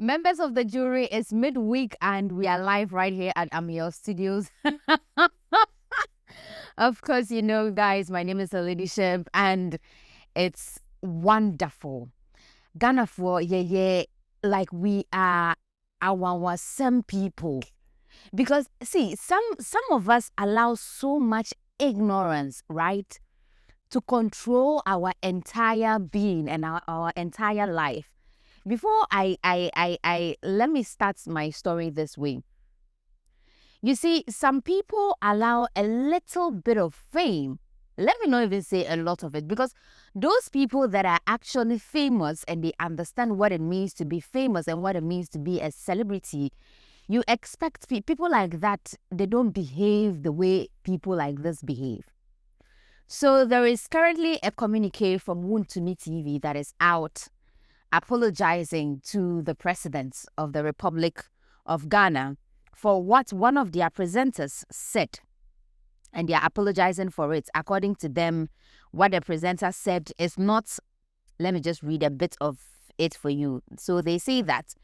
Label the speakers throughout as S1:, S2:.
S1: Members of the jury, it's midweek and we are live right here at Ameyaw Studios. Of course, you know, guys, my name is Ladyship and it's wonderful. Ghana for yeah, like we are some people. Because see, some of us allow so much ignorance, right, to control our entire being and our entire life. Before I let me start my story this way. You see, some people allow a little bit of fame. Let me not even say a lot of it, because those people that are actually famous and they understand what it means to be famous and what it means to be a celebrity, you expect people like that, they don't behave the way people like this behave. So there is currently a communique from Wontumi TV that is out apologizing to the president of the Republic of Ghana for what one of their presenters said. And they are apologizing for it. According to them, what the presenter said is not, let me just read a bit of it for you. So they say that,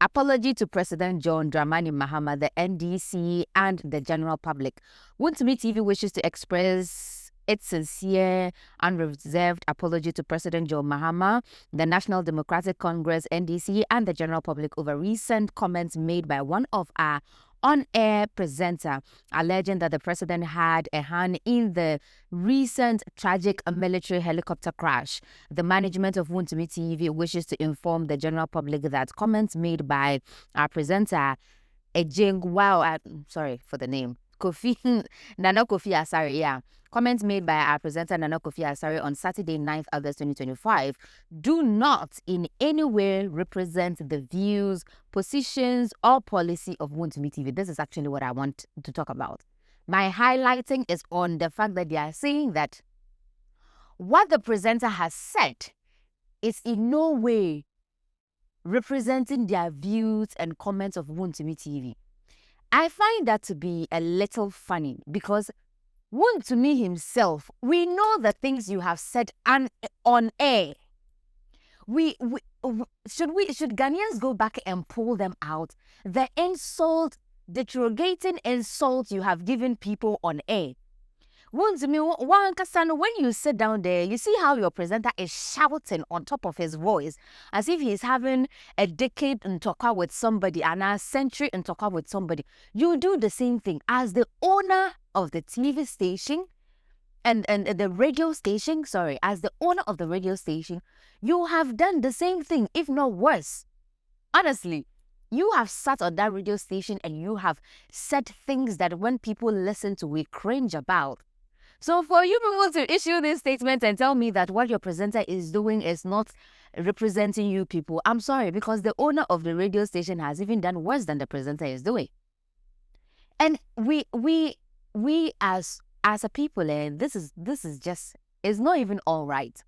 S1: apology to President John Dramani Mahama, the NDC, and the general public. Wontumi TV wishes to express its sincere, unreserved apology to President John Mahama, the National Democratic Congress, NDC, and the general public over recent comments made by one of our on-air presenter, alleging that the president had a hand in the recent tragic military helicopter crash. The management of Wontumi TV wishes to inform the general public that comments made by our presenter, sorry for the name, Nana Kofi Asare, yeah. Comments made by our presenter Nana Kofi Asare on Saturday, 9th August 2025 do not in any way represent the views, positions, or policy of Wontumi TV. This is actually what I want to talk about. My highlighting is on the fact that they are saying that what the presenter has said is in no way representing their views and comments of Wontumi TV. I find that to be a little funny because Wontumi himself, we know the things you have said on air. Should Ghanaians go back and pull them out? The insult, derogating insult you have given people on air. Wontumi, when you sit down there, you see how your presenter is shouting on top of his voice as if he's having a decade in talk with somebody and a century in talk with somebody. You do the same thing as the owner of the TV station and the radio station, as the owner of the radio station, you have done the same thing, if not worse. Honestly, you have sat on that radio station and you have said things that when people listen to, we cringe about. So for you people to issue this statement and tell me that what your presenter is doing is not representing you people, I'm sorry, because the owner of the radio station has even done worse than the presenter is doing. And we as a people, and this is just, it's not even all right.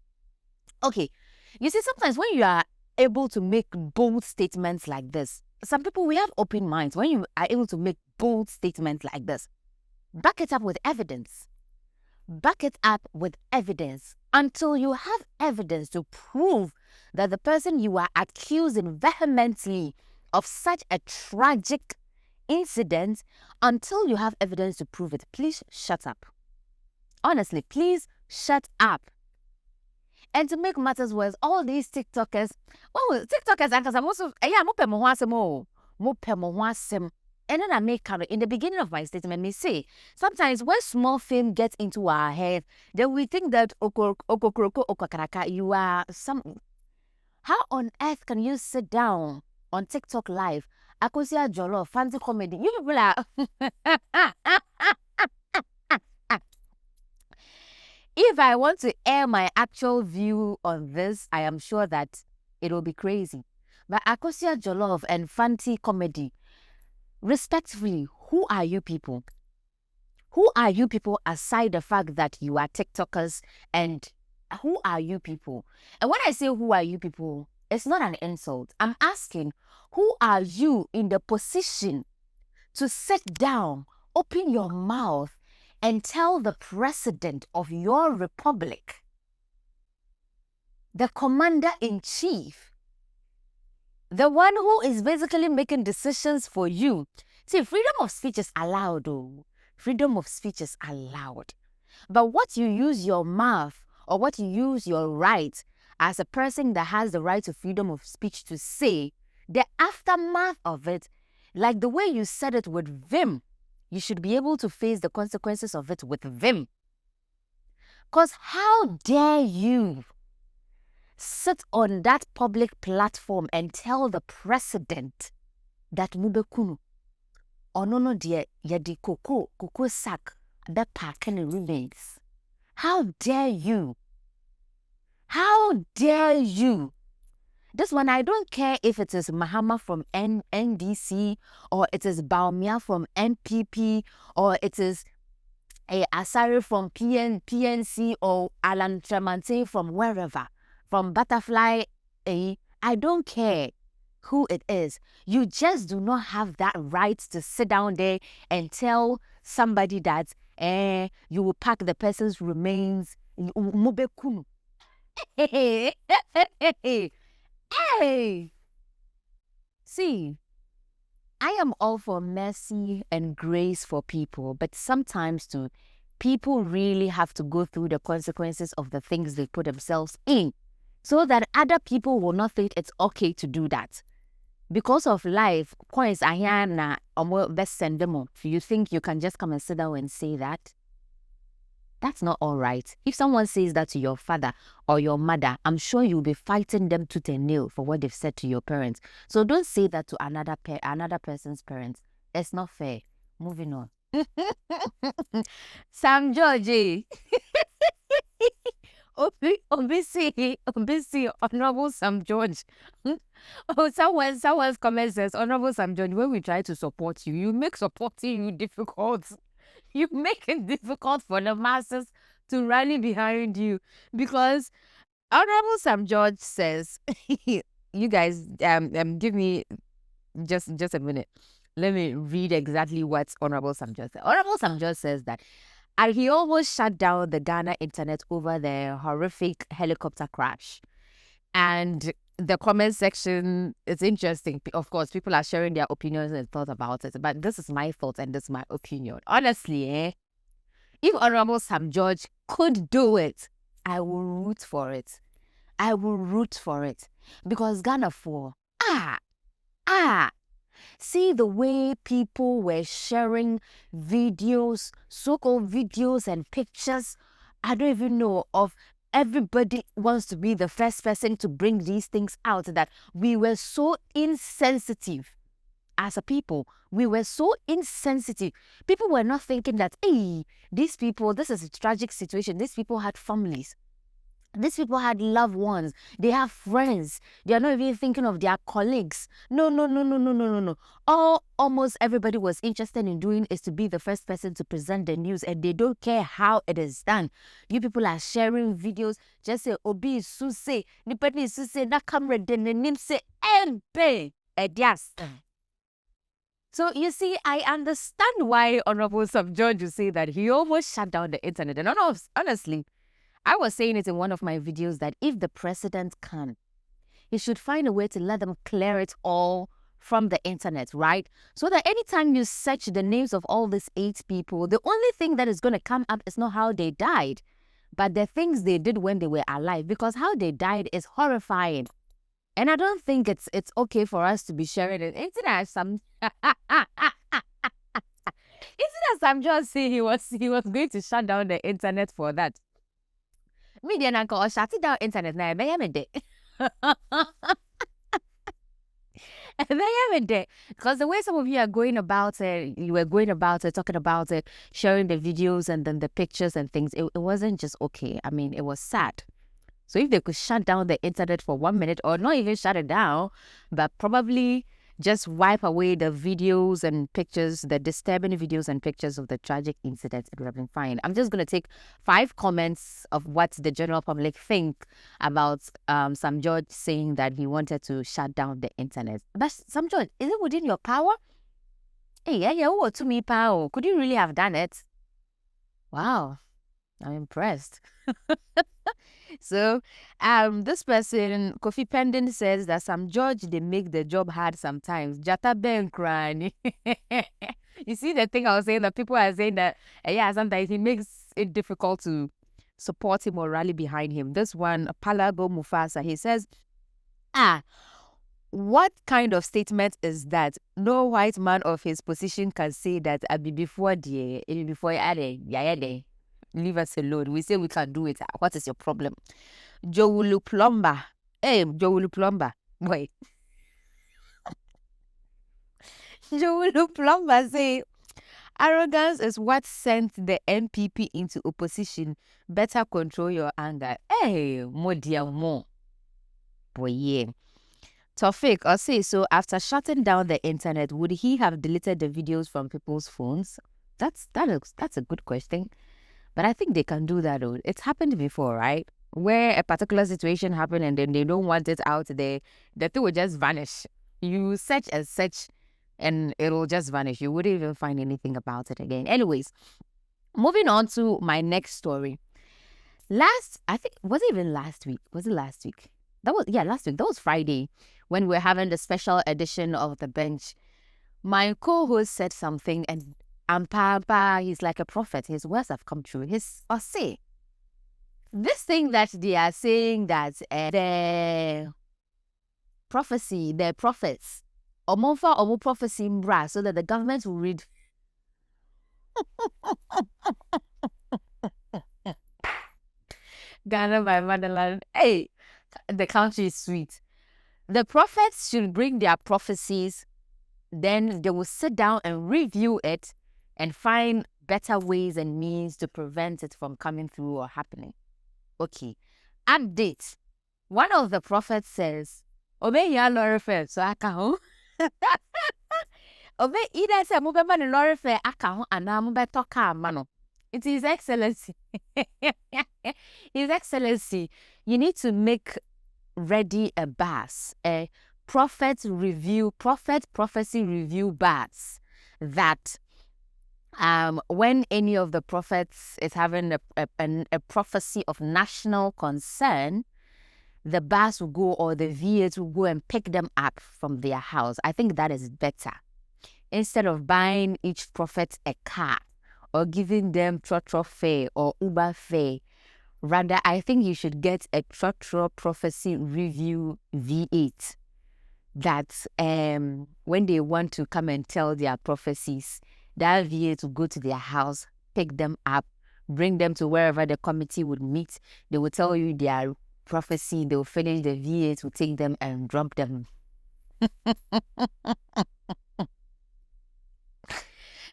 S1: Okay, you see, sometimes when you are able to make bold statements like this, some people, we have open minds. When you are able to make bold statements like this, back it up with evidence. Back it up with evidence until you have evidence to prove that the person you are accusing vehemently of such a tragic incident, until you have evidence to prove it, please shut up. Honestly, please shut up. And to make matters worse, all these TikTokers, and then I make in the beginning of my statement, me say, sometimes when small fame gets into our head, then we think that you are some. How on earth can you sit down on TikTok live, Akosia Jollof, fancy comedy? You people are. If I want to air my actual view on this, I am sure that it will be crazy. But Akosia Jollof and fancy comedy, respectfully, who are you people? Who are you people aside the fact that you are TikTokers, and who are you people? And when I say who are you people, it's not an insult. I'm asking, who are you in the position to sit down, open your mouth, and tell the president of your republic, the commander-in-chief, The one who is basically making decisions for you. See, freedom of speech is allowed, though. Freedom of speech is allowed. But what you use your mouth or what you use your right as a person that has the right to freedom of speech to say, the aftermath of it, like the way you said it with vim, you should be able to face the consequences of it with vim. Because how dare you sit on that public platform and tell the president that mubekunu onono die yedi koko sack that packing remains. How dare you? How dare you? This one, I don't care if it is Mahama from NDC or it is Baumia from NPP or it is Asari from PNC or Alan Tremonti from wherever, from Butterfly. I don't care who it is. You just do not have that right to sit down there and tell somebody that you will pack the person's remains. Hey. See, I am all for mercy and grace for people, but sometimes too, people really have to go through the consequences of the things they put themselves in so that other people will not think it's okay to do that. Because of life, coins are here na best send them up. You think you can just come and sit down and say that? That's not all right. If someone says that to your father or your mother, I'm sure you'll be fighting them tooth and nail for what they've said to your parents. So don't say that to another person's parents. It's not fair. Moving on. Sam Georgie. Obisi, Honorable Sam George. Oh, someone's comment says, Honorable Sam George, when we try to support you, you make supporting you difficult. You make it difficult for the masses to rally behind you because Honorable Sam George says, you guys, give me just a minute. Let me read exactly what Honorable Sam George says. Honorable Sam George says that he almost shut down the Ghana internet over the horrific helicopter crash. And the comment section is interesting. Of course, people are sharing their opinions and thoughts about it, but this is my thoughts and this is my opinion. Honestly, if Honorable Sam George could do it, I will root for it. I will root for it. Because Ghana for, see the way people were sharing videos, so-called videos and pictures, I don't even know, of everybody wants to be the first person to bring these things out, that we were so insensitive as a people. We were so insensitive. People were not thinking that, hey, these people, this is a tragic situation. These people had families. These people had loved ones. They have friends. They are not even thinking of their colleagues. No. All almost everybody was interested in doing is to be the first person to present the news, and they don't care how it is done. You people are sharing videos. Just say, Obi Suse, Nipani Suse, na camera den nim say embe edias. So you see, I understand why Honorable Sam George will say that he almost shut down the internet. And honestly, I was saying it in one of my videos that if the president can, he should find a way to let them clear it all from the internet, right? So that anytime you search the names of all these 8 people, the only thing that is going to come up is not how they died, but the things they did when they were alive, because how they died is horrifying. And I don't think it's okay for us to be sharing it. Isn't that some... Isn't that Sam George say he was going to shut down the internet for that? Media nanko or shut it down internet na because the way some of you are going about it, you were going about it, talking about it, sharing the videos and then the pictures and things, it wasn't just okay. I mean, it was sad. So if they could shut down the internet for 1 minute, or not even shut it down, but probably just wipe away the videos and pictures, the disturbing videos and pictures of the tragic incident, it would have been fine. I'm just going to take 5 comments of what the general public think about Sam George saying that he wanted to shut down the internet. But Sam George, is it within your power? Hey, Wontumi power. Could you really have done it? Wow, I'm impressed. So, this person, Kofi Pending, says that some judge, they make the job hard sometimes. Jata Ben Krani. You see the thing I was saying, that people are saying that, yeah, sometimes he makes it difficult to support him or rally behind him. This one, Palago Mufasa, he says, what kind of statement is that? No white man of his position can say that I be before the before leave us alone. We say we can do it. What is your problem? Jowulu Plumber. Hey, Jowulu Plumber. Wait. Jowulu Plumber say arrogance is what sent the MPP into opposition. Better control your anger. Hey, more dear more. Boy, yeah. Tofik, or say so after shutting down the internet, would he have deleted the videos from people's phones? That's a good question. But I think they can do that though. It's happened before, right? Where a particular situation happened and then they don't want it out there, the thing will just vanish. You search and search and it'll just vanish. You wouldn't even find anything about it again. Anyways, moving on to my next story. I think, was it even last week? Was it last week? Last week. That was Friday when we were having the special edition of The Bench. My co-host said something and Papa, he's like a prophet. His words have come true. Say, this thing that they are saying that the prophets, omo prophecy mbra, so that the government will read. Ghana, my motherland. Hey, the country is sweet. The prophets should bring their prophecies, then they will sit down and review it and find better ways and means to prevent it from coming through or happening. Okay. Update. One of the prophets says, Omeyaw lorry fare, so I can Obe either say mube man lorry fare aka ho ana mube toka mano. It is Excellency. His Excellency, you need to make ready a bus, a prophecy review bus that when any of the prophets is having a prophecy of national concern, the bus will go or the V8 will go and pick them up from their house. I think that is better. Instead of buying each prophet a car or giving them trotro fare or Uber fare, rather, I think you should get a trotro prophecy review V8 that when they want to come and tell their prophecies, that V8 will go to their house, pick them up, bring them to wherever the committee would meet. They will tell you their prophecy. They will finish the V8, will take them and drop them.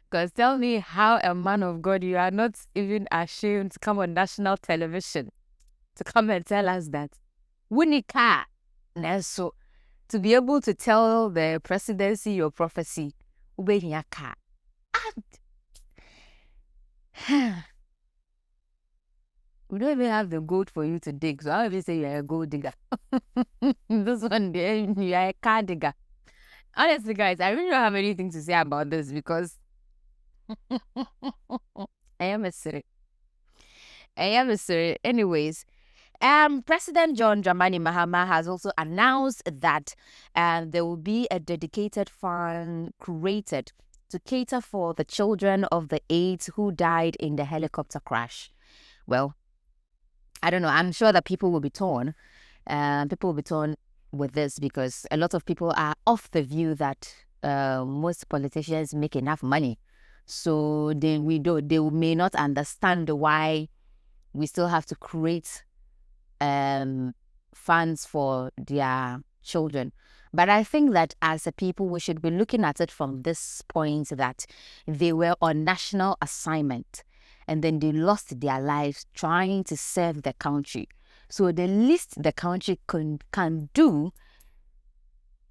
S1: Because tell me how a man of God, you are not even ashamed to come on national television to come and tell us that. Wunika. So to be able to tell the presidency your prophecy, Ubeyaka. We don't even have the gold for you to dig, so I will say you're a gold digger. This one there, you are a car digger. Honestly, guys, I really don't have anything to say about this because I am a city. Anyways, President John Dramani Mahama has also announced that there will be a dedicated fund created to cater for the children of the 8 who died in the helicopter crash. Well, I don't know. I'm sure that people will be torn. People will be torn with this because a lot of people are of the view that most politicians make enough money. So they may not understand why we still have to create funds for their children. But I think that as a people, we should be looking at it from this point that they were on national assignment and then they lost their lives trying to serve the country. So the least the country can do,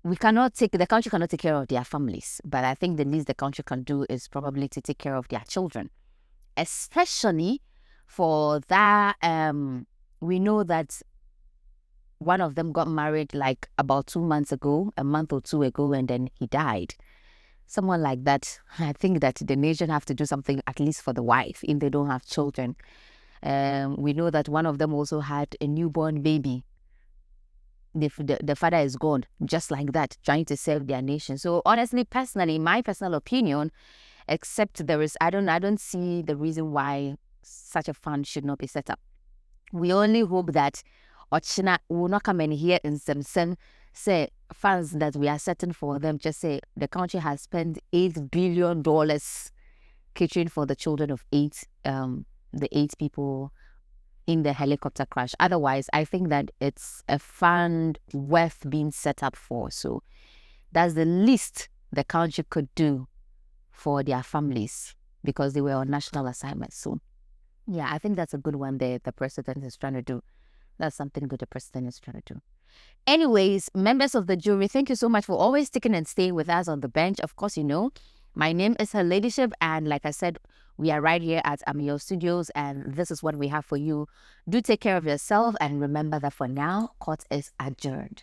S1: the country cannot take care of their families, but I think the least the country can do is probably to take care of their children. Especially for that, we know that one of them got married like about 2 months ago, a month or 2 ago, and then he died. Someone like that, I think that the nation have to do something at least for the wife if they don't have children. We know that one of them also had a newborn baby. The father is gone, just like that, trying to serve their nation. So honestly, personally, my personal opinion, except I don't see the reason why such a fund should not be set up. We only hope that Ochina will not come in here in some say funds that we are setting for them. Just say the country has spent $8 billion catering for the children of the 8 people in the helicopter crash. Otherwise, I think that it's a fund worth being set up for. So that's the least the country could do for their families because they were on national assignment. So yeah, I think that's a good one there the president is trying to do. That's something good the president is trying to do. Anyways, members of the jury, thank you so much for always sticking and staying with us on the bench. Of course, you know, my name is Her Ladyship, and like I said, we are right here at Ameyaw Studios, and this is what we have for you. Do take care of yourself, and remember that for now, court is adjourned.